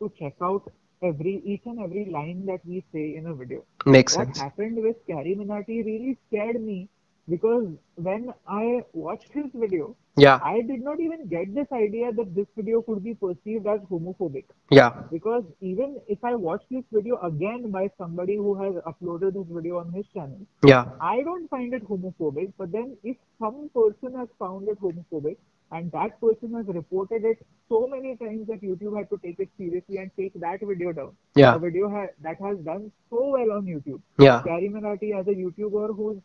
to check out each and every line that we say in a video. Makes What sense. happened with Carrie Minati really scared me because when I watched his video, Yeah. I did not even get this idea that this video could be perceived as homophobic. Yeah. Because even if I watch this video again by somebody who has uploaded this video on his channel, Yeah. I don't find it homophobic, but then if some person has found it homophobic and that person has reported it so many times that YouTube had to take it seriously and take that video down, a Yeah. video that has done so well on YouTube. Yeah. Gary Minati as a YouTuber who's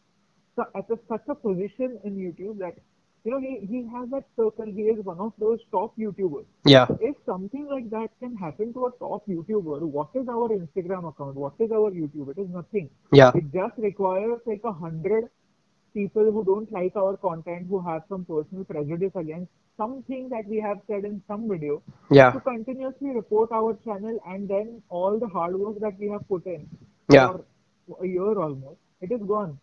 at such a position in YouTube that he has that circle. He is one of those top YouTubers. Yeah. So if something like that can happen to a top YouTuber, what is our Instagram account? What is our YouTube? It is nothing. Yeah. It just requires like 100 people who don't like our content, who have some personal prejudice against something that we have said in some video, Yeah. to continuously report our channel, and then all the hard work that we have put in Yeah. for a year almost, it is gone.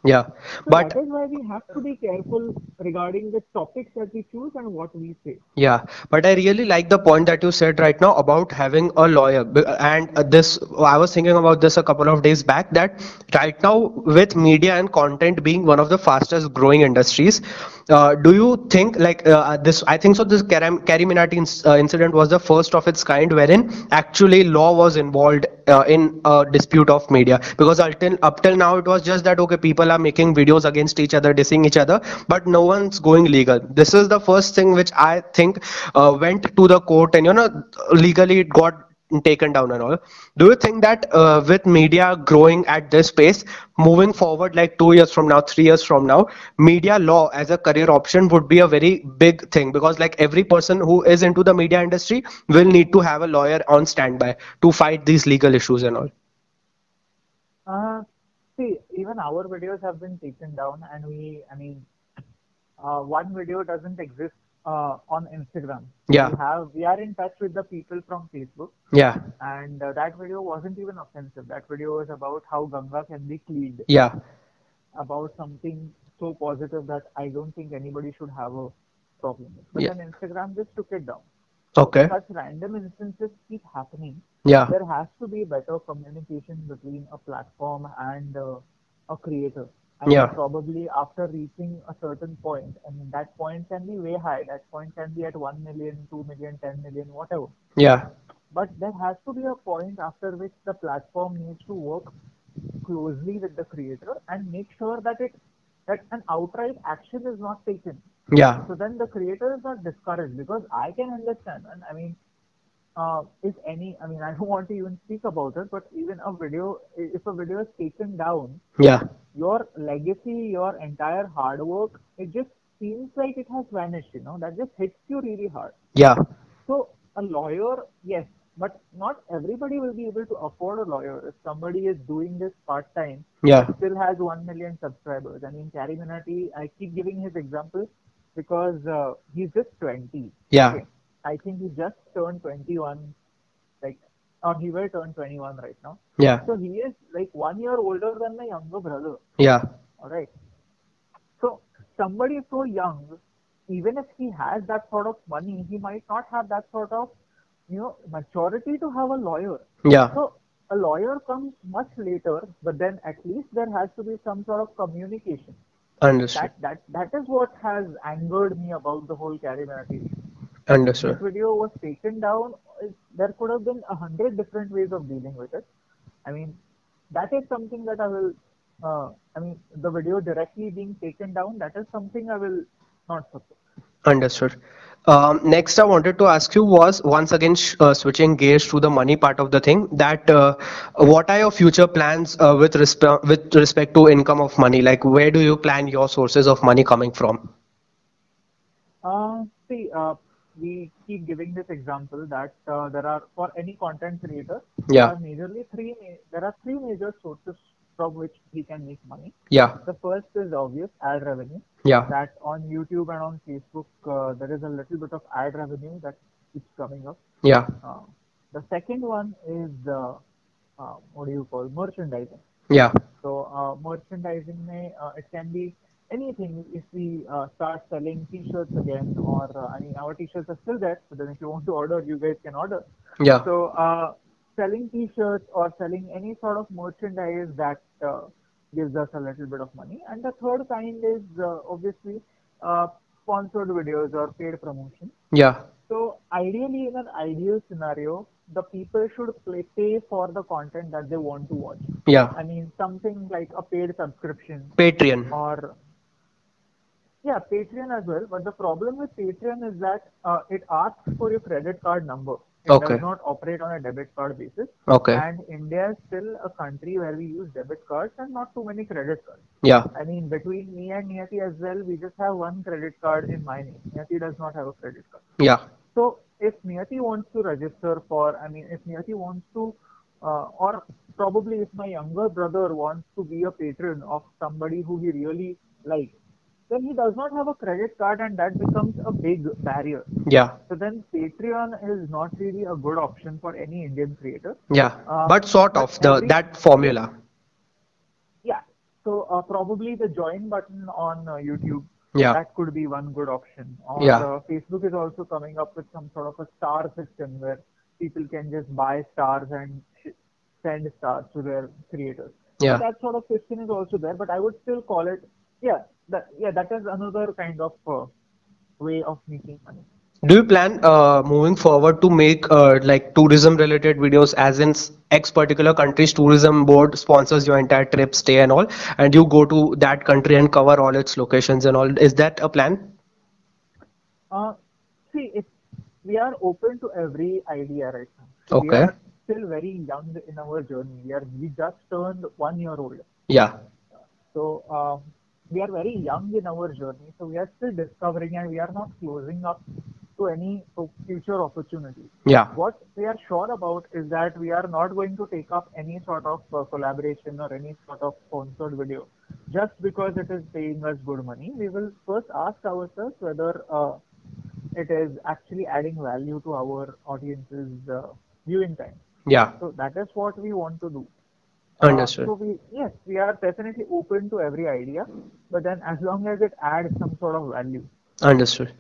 Yeah. So that But is why we have to be careful regarding the topics that we choose and what we say. yeah, but I really like the point that you said right now about having a lawyer. And this, I was thinking about this a couple of days back that right now, with media and content being one of the fastest growing industries, do you think like this? I think so. This Carrie Minati incident was the first of its kind, wherein actually law was involved in a dispute of media. Because up till now, it was just that okay, people are making videos against each other, dissing each other, but no one's going legal. This is the first thing which I think went to the court, and legally it got taken down and all. Do you think that with media growing at this pace, moving forward, like 2 years from now, 3 years from now, media law as a career option would be a very big thing? Because like every person who is into the media industry will need to have a lawyer on standby to fight these legal issues and all. Uh, See, even our videos have been taken down, and I mean, one video doesn't exist on Instagram. Yeah. We are in touch with the people from Facebook, Yeah. and that video wasn't even offensive. That video was about how Ganga can be cleaned, Yeah. about something so positive that I don't think anybody should have a problem with. But Yeah. then Instagram just took it down. So Okay. such random instances keep happening. Yeah. There has to be better communication between a platform and a creator. I mean, Yeah. probably after reaching a certain point, I mean, that point can be way high. That point can be at 1 million, 2 million, 10 million, whatever. Yeah. But there has to be a point after which the platform needs to work closely with the creator and make sure that an outright action is not taken. Yeah. So then the creator is not discouraged, because I can understand, and I mean, if any, I mean, I don't want to even speak about it, but even a video, if a video is taken down, Yeah. your legacy, your entire hard work, it just seems like it has vanished, that just hits you really hard. Yeah. So a lawyer, yes, but not everybody will be able to afford a lawyer. If somebody is doing this part time Yeah. but still has 1 million subscribers, I mean, Carrie Minati, I keep giving his example because he's just 20. Yeah. Okay, I think he just turned 21, like, or he will turn 21 right now. Yeah. So he is like 1 year older than my younger brother. Yeah. All right. So somebody so young, even if he has that sort of money, he might not have that sort of, maturity to have a lawyer. Yeah. So a lawyer comes much later, but then at least there has to be some sort of communication. Understood. That is what has angered me about the whole Carrie Minati issue. This Understood. video was taken down. There could have been 100 different ways of dealing with it. I mean, that is something that I will. I mean, the video directly being taken down, that is something I will not support. Understood. Next, I wanted to ask you was once again switching gears to the money part of the thing. That what are your future plans with respect to income of money? Like, where do you plan your sources of money coming from? See, we keep giving this example that there are, for any content creator, Yeah. there are three major sources from which he can make money. Yeah. The first is obvious, ad revenue. Yeah. That on YouTube and on Facebook, there is a little bit of ad revenue that keeps coming up. Yeah. Uh, the second one is what do you call, merchandising. Yeah. So merchandising, it can be anything. If we start selling T-shirts again, or I mean, our T-shirts are still there. So then, if you want to order, you guys can order. Yeah. So selling T-shirts or selling any sort of merchandise that gives us a little bit of money. And the third kind is obviously uh, sponsored videos or paid promotion. Yeah. So ideally, in an ideal scenario, the people should pay for the content that they want to watch. Yeah. I mean, something like a paid subscription, Patreon. or yeah, Patreon as well. But the problem with Patreon is that it asks for your credit card number. It Okay. does not operate on a debit card basis. Okay. And India is still a country where we use debit cards and not too many credit cards. Yeah. I mean, between me and Niyati as well, we just have one credit card in my name. Niyati does not have a credit card. Yeah. So if Niyati wants to register for, I mean, if Niyati wants to, or probably if my younger brother wants to be a patron of somebody who he really likes, then he does not have a credit card, and that becomes a big barrier. Yeah. So then Patreon is not really a good option for any Indian creator. Yeah. Uh, But sort but of that formula. yeah. So probably the join button on YouTube, Yeah. that could be one good option. Or Yeah. Facebook is also coming up with some sort of a star system where people can just buy stars and send stars to their creators. So Yeah. that sort of system is also there, but I would still call it, that is another kind of way of making money. Do you plan moving forward to make like tourism related videos, as in X particular country's tourism board sponsors your entire trip, stay and all, and you go to that country and cover all its locations and all? Is that a plan? Uh, See, we are open to every idea right now. We Okay. are still very young in our journey. We just turned 1 year old. Yeah. So we are very young in our journey. So we are still discovering, and we are not closing up to any future opportunities. Yeah. What we are sure about is that we are not going to take up any sort of collaboration or any sort of sponsored video just because it is paying us good money. We will first ask ourselves whether it is actually adding value to our audience's viewing time. Yeah. So that is what we want to do. Understood. Yes, we are definitely open to every idea, but then as long as it adds some sort of value. Understood.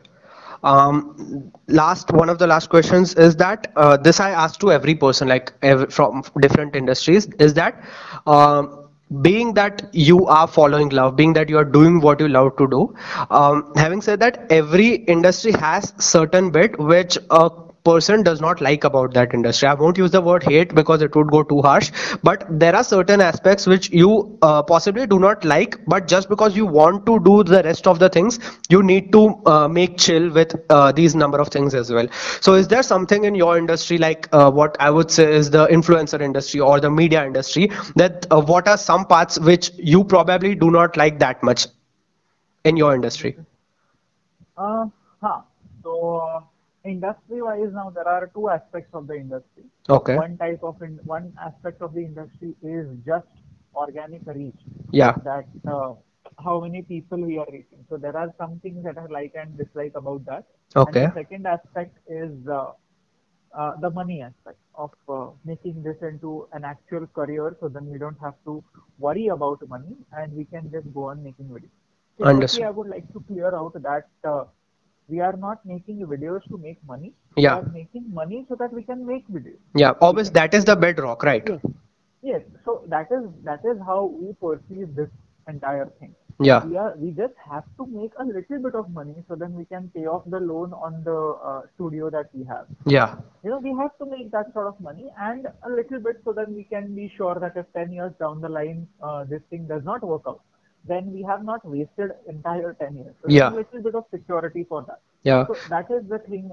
Last one of the last questions is that this I ask to every person, like from different industries, is that being that you are following love, being that you are doing what you love to do, having said that, every industry has certain bit which a person does not like about that industry. I won't use the word hate because it would go too harsh, but there are certain aspects which you possibly do not like, but just because you want to do the rest of the things, you need to make chill with these number of things as well. So is there something in your industry, like what I would say is the influencer industry or the media industry, that what are some parts which you probably do not like that much in your industry? Uh, huh. So, industry-wise, now there are two aspects of the industry. Okay. One aspect of the industry is just organic reach, Yeah. that how many people we are reaching. So there are some things that I like and dislike about that. And Okay. the second aspect is the money aspect of making this into an actual career, so then we don't have to worry about money and we can just go on making videos. So firstly, Understood. I would like to clear out that we are not making videos to make money. We Yeah. are making money so that we can make videos. Yeah. We Obviously, can, that is the bedrock, right? yes, yes. So that is how we perceive this entire thing. Yeah. We just have to make a little bit of money so then we can pay off the loan on the studio that we have. Yeah. We have to make that sort of money and a little bit so that we can be sure that if 10 years down the line this thing does not work out, then we have not wasted entire 10 years. So there's a Yeah. little bit of security for that. Yeah. So that is the thing,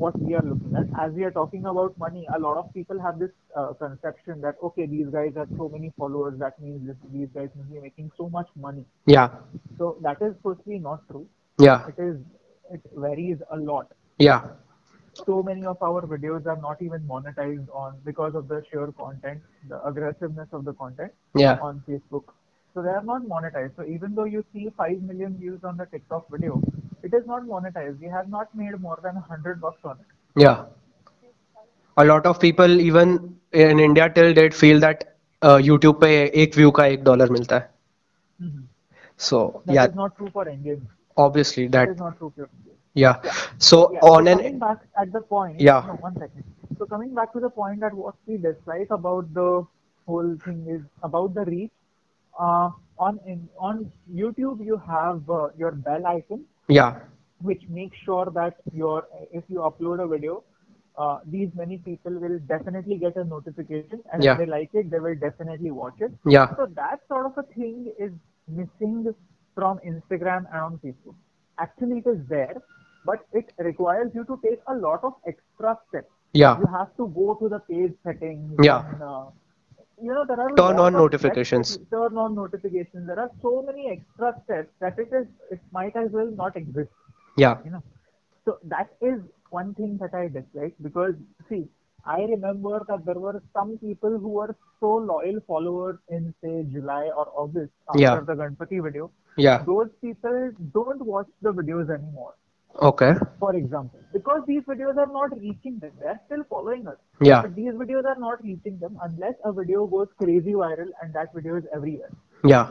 what we are looking at. As we are talking about money, a lot of people have this conception that, okay, these guys have so many followers, that means these guys must be making so much money. Yeah. So that is firstly not true. Yeah. It varies a lot. Yeah. So many of our videos are not even monetized on because of the sheer content, the aggressiveness of the content Yeah. on Facebook. So they are not monetized. So even though you see 5 million views on the TikTok video, it is not monetized. We have not made more than $100 on it. Yeah. A lot of people even in India till date feel that YouTube पे एक view का $1 मिलता है. Mhm. So That yeah, is not true for Indians. obviously That that. is not true for Indians. Yeah. Yeah. So Yeah. So on coming an. back at the point, Yeah. no, one second. So coming back to the point that what we dislike about the whole thing is about the reach. On YouTube, you have your bell icon, Yeah. which makes sure that if you upload a video, these many people will definitely get a notification, and if Yeah. they like it, they will definitely watch it. Yeah. So that sort of a thing is missing from Instagram and on Facebook. Actually, it is there, but it requires you to take a lot of extra steps. Yeah. You have to go to the page settings, Yeah. and there are a Turn lot on of steps that notifications. you turn on notifications. There are so many extra steps that it might as well not exist. Yeah. You know, so that is one thing that I dislike because see, I remember that there were some people who were so loyal followers in say July or August Yeah. after the Ganpati video. Yeah. Those people don't watch the videos anymore. Okay. For example, because these videos are not reaching them, they are still following us. Yeah. But these videos are not reaching them unless a video goes crazy viral and that video is everywhere. Yeah.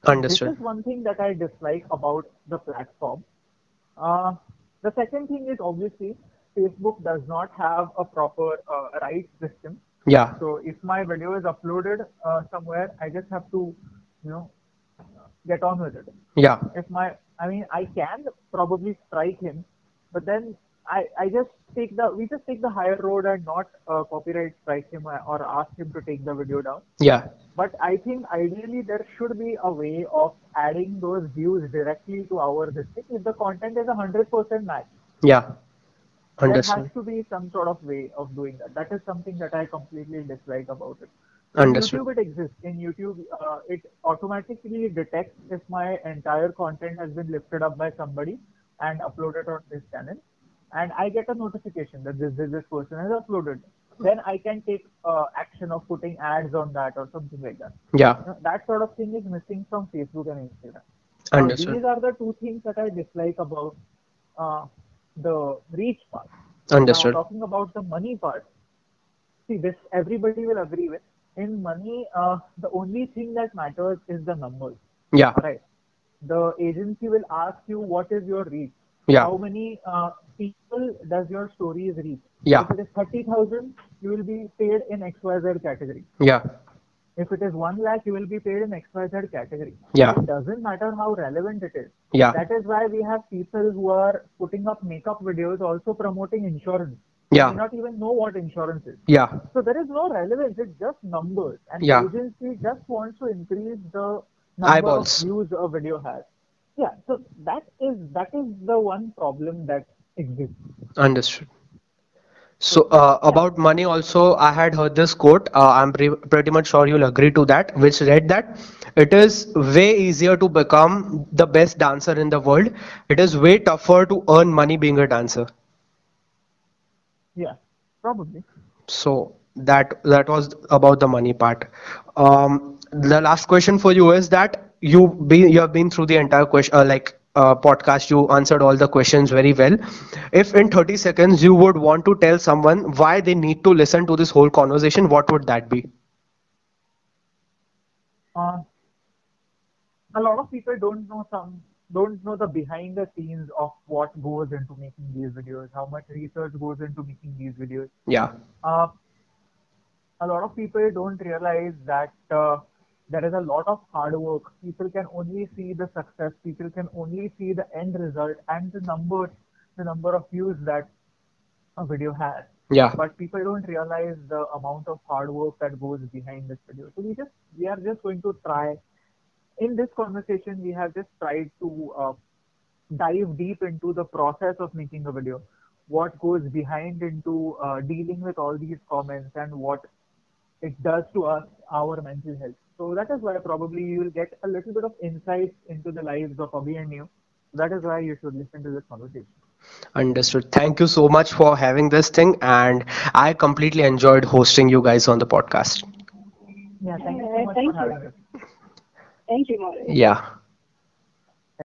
So this Understood. is one thing that I dislike about the platform. Uh, the second thing is obviously Facebook does not have a proper rights system. Yeah. So if my video is uploaded somewhere, I just have to, you know, get on with it. Yeah. I can probably strike him, but then I just we just take the higher road and not copyright strike him or ask him to take the video down. Yeah. But I think ideally there should be a way of adding those views directly to our listing. If the content is 100% match, Yeah. there has Understood. to be some sort of way of doing that. That is something that I completely dislike about it. In Understood. YouTube, it exists. In YouTube, it automatically detects if my entire content has been lifted up by somebody and uploaded on this channel, and I get a notification that this person has uploaded. Then I can take action of putting ads on that or something like that. Yeah. That sort of thing is missing from Facebook and Instagram. Now, Understood. these are the two things that I dislike about uh, the reach part. Now, Understood. talking about the money part, see, this everybody will agree with. In money, the only thing that matters is the numbers. Yeah. All right. The agency will ask you what is your reach, Yeah. how many people does your stories reach. Yeah. If it is 30,000, you will be paid in XYZ category. Yeah. If it is 1 lakh, you will be paid in XYZ category. Yeah. It doesn't matter how relevant it is. Yeah. That is why we have people who are putting up makeup videos also promoting insurance. They Yeah. may not even know what insurance is. Yeah. So there is no relevance, it's just numbers. And Yeah. agency just wants to increase the number of Eyeballs. views a video has. Yeah, so that is the one problem that exists. Understood. So, So yeah, about money also, I had heard this quote. I'm pretty much sure you'll agree to that, which read that it is way easier to become the best dancer in the world. It is way tougher to earn money being a dancer. yeah, probably. So that was about the money part. The last question for you is that you have been through the entire question podcast. You answered all the questions very well. If in 30 seconds you would want to tell someone why they need to listen to this whole conversation, what would that be? Uh, a lot of people don't know the behind the scenes of what goes into making these videos, how much research goes into making these videos. Yeah. Uh, a lot of people don't realize that there is a lot of hard work. People can only see the success. People can only see the end result and the number of views that a video has. Yeah. But people don't realize the amount of hard work that goes behind this video. So we are just going to try in this conversation. We have just tried to dive deep into the process of making a video, what goes behind into dealing with all these comments and what it does to us, our mental health. So that is why probably you will get a little bit of insights into the lives of Abhi and you. That is why you should listen to this conversation. Understood. Thank you so much for having this thing, and I completely enjoyed hosting you guys on the podcast. Yeah, thank you so much for Thank having you. us. Thank you, Maurice. Yeah.